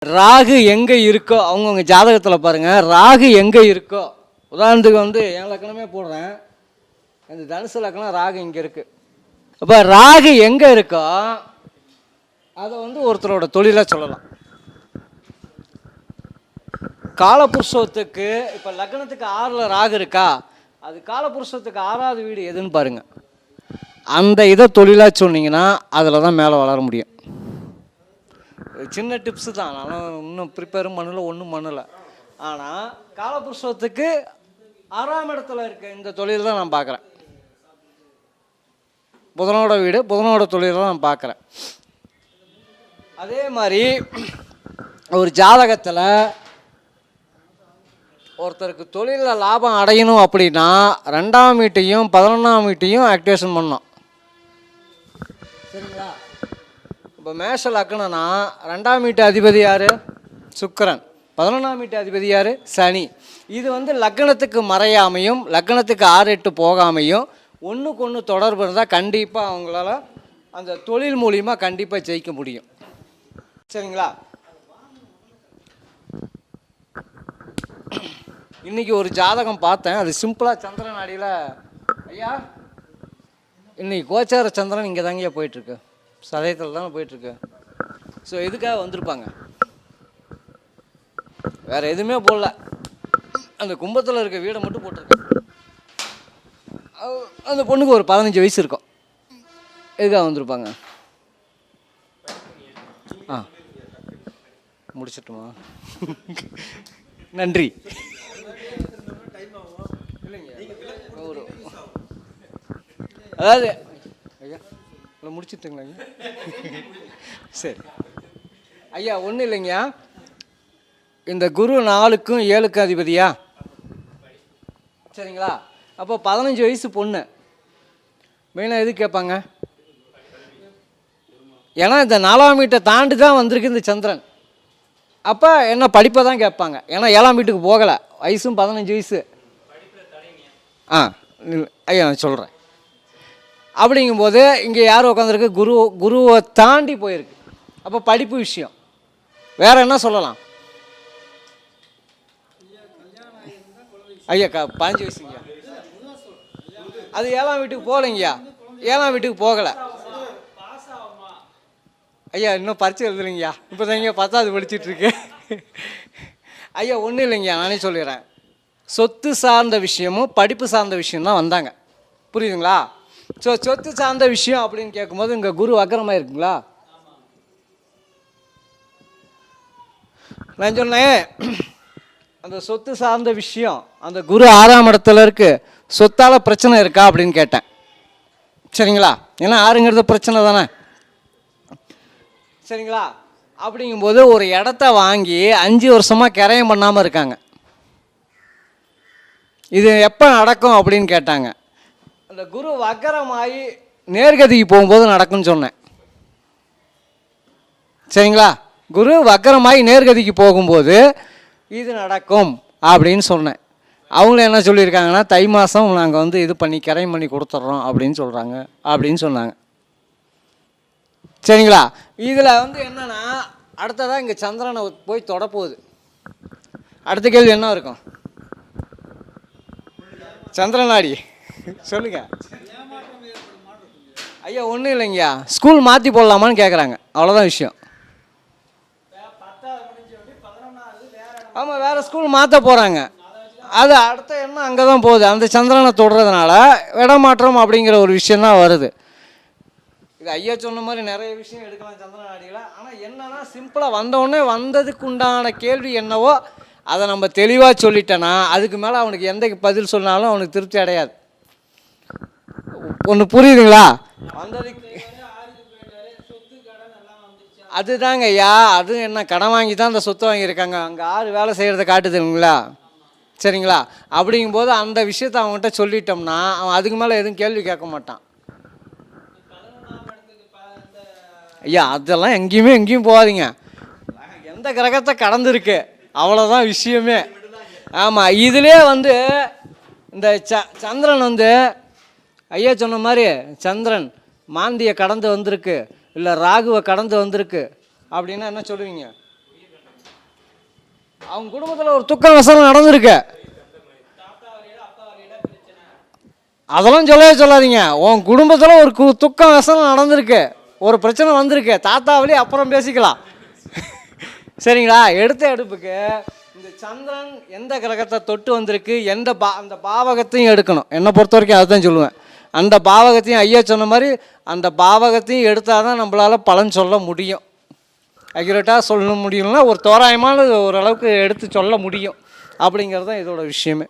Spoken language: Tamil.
ராகு எங்கே இருக்கோ அவங்கவுங்க ஜாதகத்தில் பாருங்கள், ராகு எங்கே இருக்கோ, உதாரணத்துக்கு வந்து என் லக்கணமே போடுறேன், இந்த தனுசு லக்கணம் ராகு இங்கே இருக்குது. அப்போ ராகு எங்கே இருக்கோ அதை வந்து ஒருத்தரோட தொழிலாக சொல்லலாம். காலபுருஷத்துக்கு இப்போ லக்னத்துக்கு 6ல் ராகு இருக்கா, அது காலபுருஷத்துக்கு 6வது வீடு எதுன்னு பாருங்கள். அந்த இதை தொழிலாக சொன்னீங்கன்னா அதில் தான் மேலே வளர முடியும். சின்ன டிப்ஸு தான், நான் இன்னும் ப்ரிப்பேரும் பண்ணலை, ஒன்றும் பண்ணலை. ஆனால் காலபுருஷத்துக்கு 6ஆம் இடத்துல இருக்க இந்த தொழில் தான் நான் பார்க்குறேன். புதனோட வீடு, புதனோட தொழில் தான் நான் பார்க்குறேன். அதே மாதிரி ஒரு ஜாதகத்தில் ஒருத்தருக்கு தொழிலில் லாபம் அடையணும் அப்படின்னா 2ஆம் வீட்டையும் 11ஆம் வீட்டையும் ஆக்டிவேஷன் பண்ணணும். சரிங்களா? இப்போ மேஷ லக்னம்னா 2ஆம் வீட்டு அதிபதி யார்? சுக்கிரன். 11ஆம் வீட்டு அதிபதி யார்? சனி. இது வந்து லக்னத்துக்கு மறையாமையும் லக்னத்துக்கு 6-8 போகாமையும் ஒன்றுக்கு ஒன்று தொடர்பு இருந்தால் கண்டிப்பாக அவங்களால அந்த தொழில் மூலியமாக கண்டிப்பாக ஜெயிக்க முடியும். சரிங்களா? இன்றைக்கி ஒரு ஜாதகம் பார்த்தேன், அது சிம்பிளாக சந்திரன் அடியில், ஐயா இன்றைக்கி கோச்சார சந்திரன் இங்கே தாங்கய்யா போயிட்டுருக்கு, சதயத்தில் தானே போயிட்டுருக்கு. ஸோ இதுக்காக வந்திருப்பாங்க, வேறு எதுவுமே போடல, அந்த கும்பத்தில் இருக்க வீடை மட்டும் போட்டிருக்கேன். அந்த பொண்ணுக்கு ஒரு 15 வயசு இருக்கும், எதுக்காக வந்திருப்பாங்க? முடிச்சிட்டுமா? நன்றி. ஒரு அதாவது ஐயா இல்லை முடிச்சுட்டுங்களா ஐயா? சரி ஐயா, ஒன்றும் இல்லைங்கய்யா, இந்த குரு 4க்கும் 7க்கும் அதிபதியா? சரிங்களா? அப்போ 15 வயசு பொண்ணு மெயினாக எது கேட்பாங்க? ஏன்னா இந்த 4ஆம் வீட்டை தாண்டி தான் வந்திருக்கு இந்த சந்திரன். அப்போ என்ன படிப்பை தான் கேட்பாங்க, ஏன்னா 7ஆம் வீட்டுக்கு போகலை, வயசும் 15 வயசு. ஐயா நான் சொல்கிறேன். அப்படிங்கும்போது இங்கே யார் உட்காந்துருக்கு? குருவை தாண்டி போயிருக்கு. அப்போ படிப்பு விஷயம் வேறு என்ன சொல்லலாம்? ஐயா 15 வயசுங்கய்யா, அது 7ஆம் வீட்டுக்கு போகலைங்கய்யா, 7ஆம் வீட்டுக்கு போகலை. ஐயா இன்னும் பரிச்சை எழுதுலைங்கய்யா, இப்போ தான் இங்கே 10வது படிச்சுட்ருக்கேன். ஐயா ஒன்றும் இல்லைங்கய்யா, நானே சொல்லிடுறேன். சொத்து சார்ந்த விஷயமும் படிப்பு சார்ந்த விஷயம்தான் வந்தாங்க, புரியுதுங்களா? ஸோ சொத்து சார்ந்த விஷயம் அப்படின்னு கேட்கும்போது இங்கே குரு வக்கரமாக இருக்குங்களா? நான் சொன்னேன் அந்த சொத்து சார்ந்த விஷயம், அந்த குரு 6ஆம் இடத்துல இருக்குது, சொத்தால் பிரச்சனை இருக்கா அப்படின்னு கேட்டேன். சரிங்களா? ஏன்னா 6ங்கிறது பிரச்சனை தானே. சரிங்களா? அப்படிங்கும்போது ஒரு இடத்த வாங்கி 5 வருஷமாக கிரயம் பண்ணாமல் இருக்காங்க. இது எப்போ நடக்கும் அப்படின்னு கேட்டாங்க. அந்த குரு வக்கரமாகி நேர்கதிக்கு போகும்போது நடக்கும்னு சொன்னேன். சரிங்களா? குரு வக்கரமாகி நேர்கதிக்கு போகும்போது இது நடக்கும் அப்படின்னு சொன்னேன். அவங்களும் என்ன சொல்லியிருக்காங்கன்னா, தை மாதம் நாங்கள் வந்து இது பண்ணி கிரயம் பண்ணி கொடுத்துட்றோம் அப்படின்னு சொல்கிறாங்க அப்படின்னு சொன்னாங்க. சரிங்களா? இதில் வந்து என்னென்னா அடுத்ததாக இங்கே சந்திரனை போய் தொடப்போகுது. அடுத்த கேள்வி என்ன இருக்கும்? சந்திரநாடி சொல்லுங்க ஐயா. ஒன்றும் இல்லைங்கய்யா, ஸ்கூல் மாற்றி போடலாமான்னு கேட்குறாங்க, அவ்வளோதான் விஷயம். ஆமாம், வேறு ஸ்கூல் மாற்ற போகிறாங்க, அது அடுத்த எண்ணம் அங்கே தான் போகுது. அந்த சந்திரனை தொடுறதுனால இடமாற்றம் அப்படிங்கிற ஒரு விஷயந்தான் வருது. இது ஐயா சொன்ன மாதிரி நிறைய விஷயம் எடுக்கலாம் சந்திரன் நாடியில். ஆனால் என்னன்னா சிம்பிளாக வந்தவுடனே வந்ததுக்கு உண்டான கேள்வி என்னவோ அதை நம்ம தெளிவாக சொல்லிட்டேன்னா அதுக்கு மேலே அவனுக்கு எந்த பதில் சொன்னாலும் அவனுக்கு திருப்தி அடையாது. ஒன்று புரியுதுங்களா? வந்ததுக்கு அதுதாங்க ஐயா, அது என்ன கடன் வாங்கி தான் அந்த சொத்து வாங்கியிருக்காங்க, அங்கே 6 வேலை செய்கிறத காட்டுதுங்களா? சரிங்களா? அப்படிங்கும்போது அந்த விஷயத்தை அவங்ககிட்ட சொல்லிட்டோம்னா அவன் அதுக்கு மேலே எதுவும் கேள்வி கேட்க மாட்டான். ஐயா அதெல்லாம் எங்கேயும் போகாதீங்க, எந்த கிரகத்தை கடந்துருக்கு அவ்வளோதான் விஷயமே. ஆமாம், இதிலே வந்து இந்த சந்திரன் வந்து ஐயா சொன்ன மாதிரி சந்திரன் மாந்தியை கடந்து வந்திருக்கு, இல்லை ராகுவை கடந்து வந்திருக்கு அப்படின்னா என்ன சொல்லுவீங்க? அவங்க குடும்பத்தில் ஒரு துக்கம் விசனம் நடந்திருக்கு. அதெல்லாம் சொல்லவே சொல்லாதீங்க. உன் குடும்பத்தில் ஒரு துக்கம் விசனம் நடந்திருக்கு, ஒரு பிரச்சனை வந்திருக்கு, தாத்தாவிலே அப்புறம் பேசிக்கலாம். சரிங்களா? எடுத்த எடுப்புக்கு இந்த சந்திரன் எந்த கிரகத்தை தொட்டு வந்திருக்கு, அந்த பாவகத்தையும் எடுக்கணும். என்னை பொறுத்த வரைக்கும் அதுதான் சொல்லுவேன். அந்த பாவகத்தையும் ஐயா சொன்ன மாதிரி அந்த பாவகத்தையும் எடுத்தால் தான் நம்மளால் பலன் சொல்ல முடியும். அக்யூரேட்டாக சொல்ல முடியும்னா ஒரு தோராயமான ஓரளவுக்கு எடுத்து சொல்ல முடியும். அப்படிங்கிறது தான் இதோட விஷயமே.